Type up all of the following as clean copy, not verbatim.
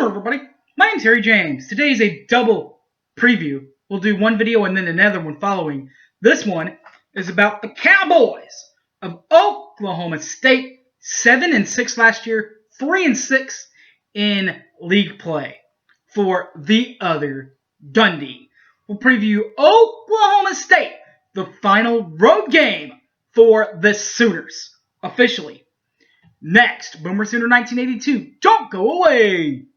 Hello everybody, my name's Harry James. Today is a double preview. We'll do one video and then another one following. This one is about the Cowboys of Oklahoma State. 7-6 last year, 3-6 in league play for the other Dundee. We'll preview Oklahoma State, the final road game for the Sooners, officially. Next, Boomer Sooner 1982. Don't go away!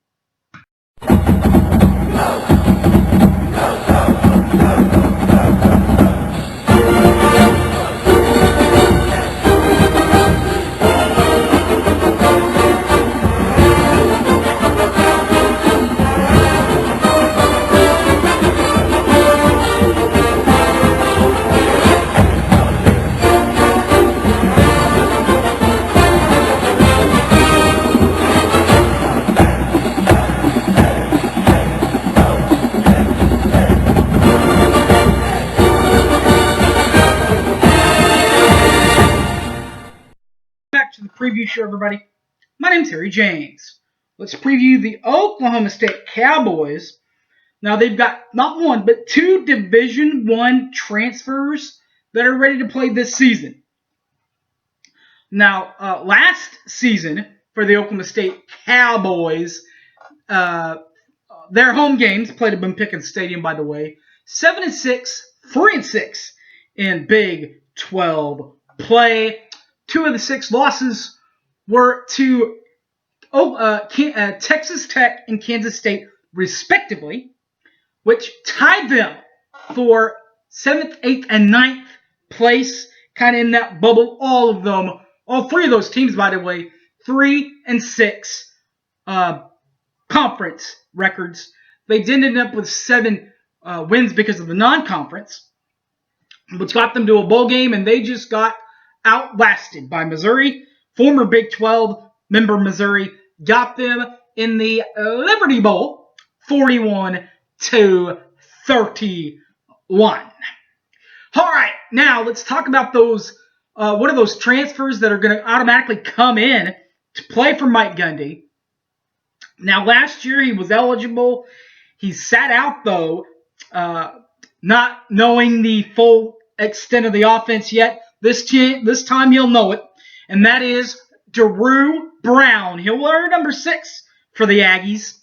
Back to the preview show, everybody. My name's Harry James. Let's preview the Oklahoma State Cowboys. Now, they've got not one, but two Division I transfers that are ready to play this season. Now, last season for the Oklahoma State Cowboys, their home games played at Ben Pickens Stadium, by the way. 7-6, 3-6 in Big 12 play. 2 of the 6 losses were to Texas Tech and Kansas State, respectively, which tied them for 7th, 8th, and 9th place, kind of in that bubble. All 3 of those teams, by the way, 3-6 conference records. They did end up with 7 wins because of the non-conference, which got them to a bowl game, and they just got outlasted by Missouri. Former Big 12 member Missouri got them in the Liberty Bowl, 41-31. All right, now let's talk about those. What are those transfers that are going to automatically come in to play for Mike Gundy? Now, last year he was eligible. He sat out, though, not knowing the full extent of the offense yet. This time he'll know it, and that is Drew Brown. He'll wear number 6 for the Aggies.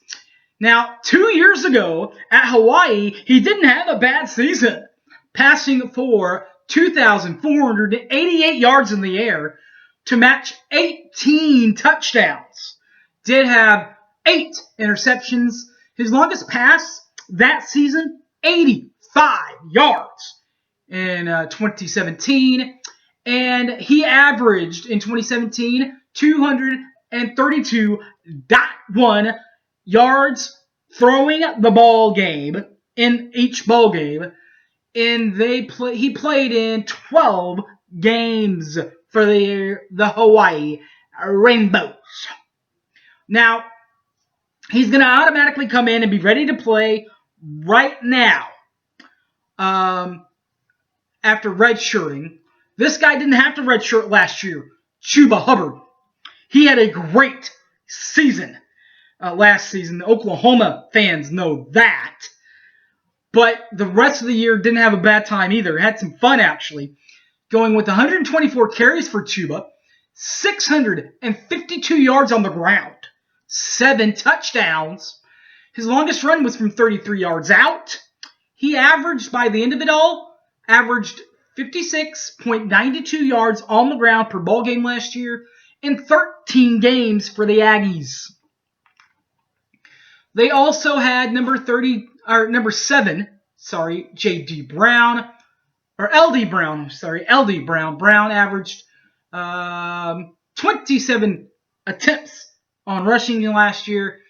Now, 2 years ago at Hawaii, he didn't have a bad season, passing for 2,488 yards in the air to match 18 touchdowns. Did have 8 interceptions. His longest pass that season, 85 yards in 2017. And he averaged in 2017 232.1 yards throwing the ball game in each ball game. And he played in 12 games for the Hawaii Rainbows. Now, he's going to automatically come in and be ready to play right now after redshirting. This guy didn't have to redshirt last year. Chuba Hubbard. He had a great season last season. The Oklahoma fans know that. But the rest of the year didn't have a bad time either. Had some fun, actually. Going with 124 carries for Chuba, 652 yards on the ground, 7 touchdowns. His longest run was from 33 yards out. He averaged, by the end of it all, 56.92 yards on the ground per ball game last year in 13 games for the Aggies. They also had number 7, J.D. Brown, or L.D. Brown, L.D. Brown. Brown averaged 27 attempts on rushing last year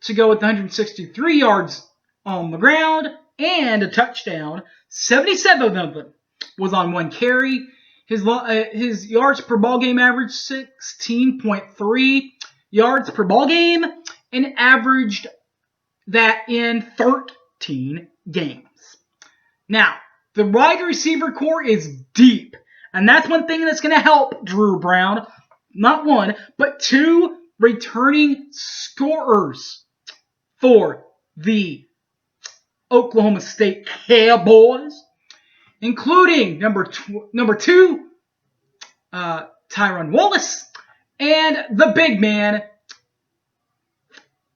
to go with 163 yards on the ground and a touchdown. 77 of them was on 1 carry. His yards per ball game averaged 16.3 yards per ball game and averaged that in 13 games. Now, the wide receiver core is deep, and that's one thing that's going to help Drew Brown. Not one, but 2 returning scorers for the Oklahoma State Cowboys, including number 2, Tyron Wallace, and the big man,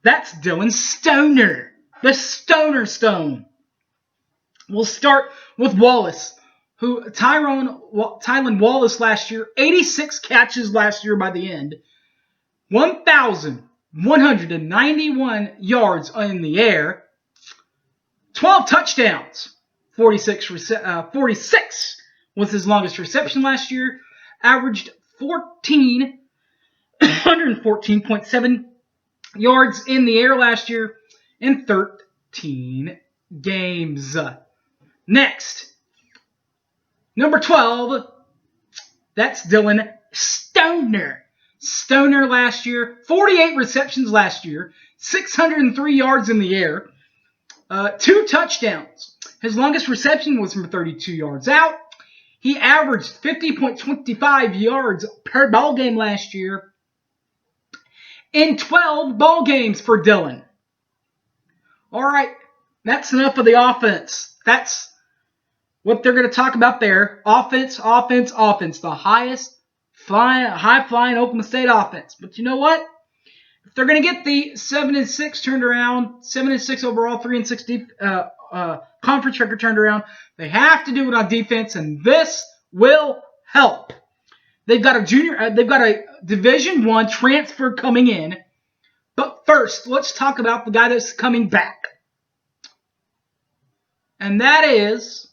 that's Dylan Stoner, the Stoner Stone. We'll start with Wallace, Tylan Wallace last year, 86 catches last year by the end, 1,191 yards in the air, 12 touchdowns, 46 was his longest reception last year, averaged 114.7 yards in the air last year in 13 games. Next, number 12, that's Dylan Stoner. Stoner last year, 48 receptions last year, 603 yards in the air, 2 touchdowns. His longest reception was from 32 yards out. He averaged 50.25 yards per ball game last year in 12 ball games for Dylan. All right, that's enough of the offense. That's what they're going to talk about there. Offense. The high-flying Oklahoma State offense. But you know what? If they're going to get the 7-6 turned around, 7-6 overall, 3-6 conference record turned around, they have to do it on defense, and this will help. They've got a Division I transfer coming in. But first, let's talk about the guy that's coming back. And that is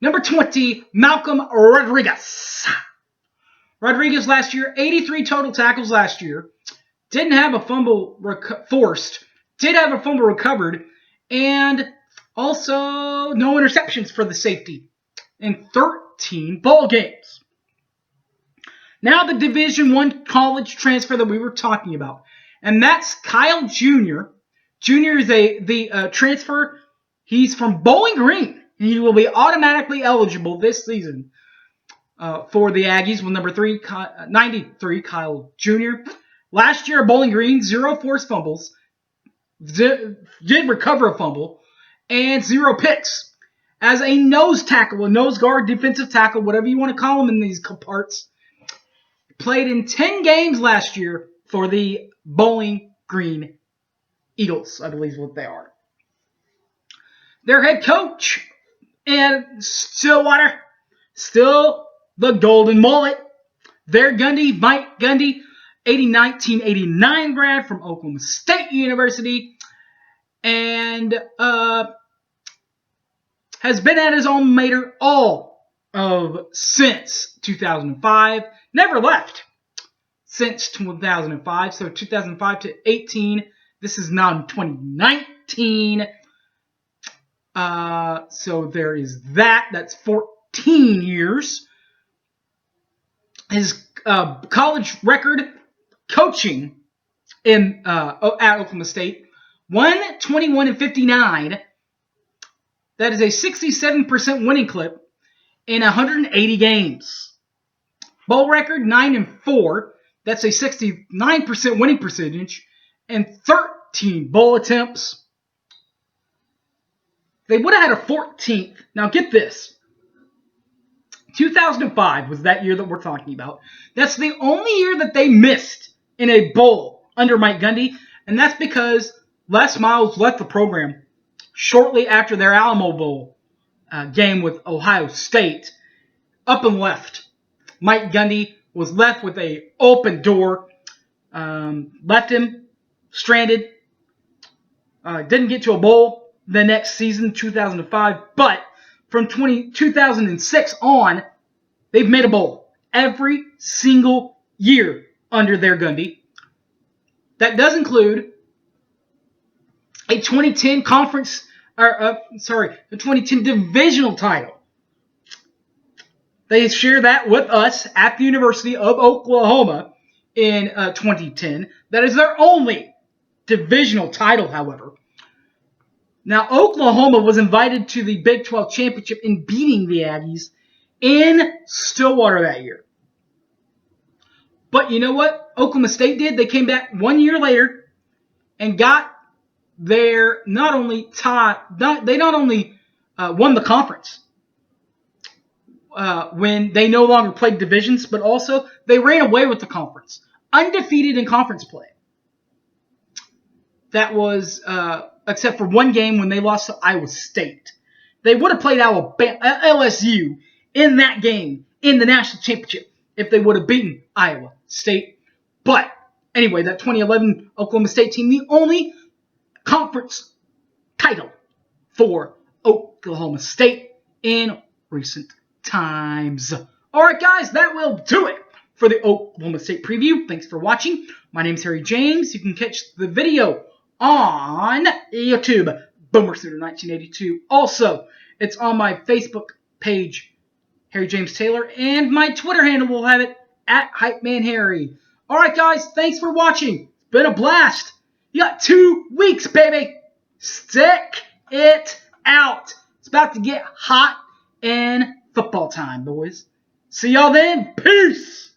number 20, Malcolm Rodriguez. Rodriguez last year, 83 total tackles last year. Didn't have a fumble forced. Did have a fumble recovered. And also no interceptions for the safety in 13 ball games. Now the Division I college transfer that we were talking about. And that's Kyle Jr. Jr. is the transfer. He's from Bowling Green. He will be automatically eligible this season for the Aggies with number 93, Kyle Jr. Last year at Bowling Green, 0 forced fumbles, did recover a fumble, and 0 picks. As a nose tackle, a nose guard, defensive tackle, whatever you want to call him in these parts, played in 10 games last year for the Bowling Green Eagles, I believe is what they are. Their head coach in Stillwater, still the Golden Mullet. Their Gundy, Mike Gundy, 1989 grad from Oklahoma State University, and has been at his alma mater all of since 2005. Never left since 2005. So 2005 to 18. This is now 2019. So there is that. That's 14 years. His college record coaching in at Oklahoma State, 121-59. That is a 67% winning clip in 180 games. Bowl record 9-4. That's a 69% winning percentage and 13 bowl attempts. They would have had a 14th. Now get this. 2005 was that year that we're talking about. That's the only year that they missed in a bowl under Mike Gundy, and that's because Les Miles left the program shortly after their Alamo Bowl game with Ohio State. Up and left. Mike Gundy was left with an open door. Left him stranded. Didn't get to a bowl the next season, 2005. But from 2006 on, they've made a bowl every single year under their Gundy. That does include a 2010 the 2010 divisional title. They share that with us at the University of Oklahoma in 2010. That is their only divisional title, however. Now, Oklahoma was invited to the Big 12 Championship in beating the Aggies in Stillwater that year. But you know what Oklahoma State did? They came back 1 year later and got they're not only won the conference when they no longer played divisions, but also they ran away with the conference, undefeated in conference play. That was except for one game when they lost to Iowa State. They would have played LSU in that game in the national championship if they would have beaten Iowa State. But anyway, that 2011 Oklahoma State team, the only conference title for Oklahoma State in recent times. All right, guys, that will do it for the Oklahoma State preview. Thanks for watching. My name's Harry James. You can catch the video on YouTube, Boomer Sooner 1982. Also, it's on my Facebook page, Harry James Taylor, and my Twitter handle will have it at HypeManHarry. All right, guys, thanks for watching. It's been a blast. You got 2 weeks, baby. Stick it out. It's about to get hot in football time, boys. See y'all then. Peace.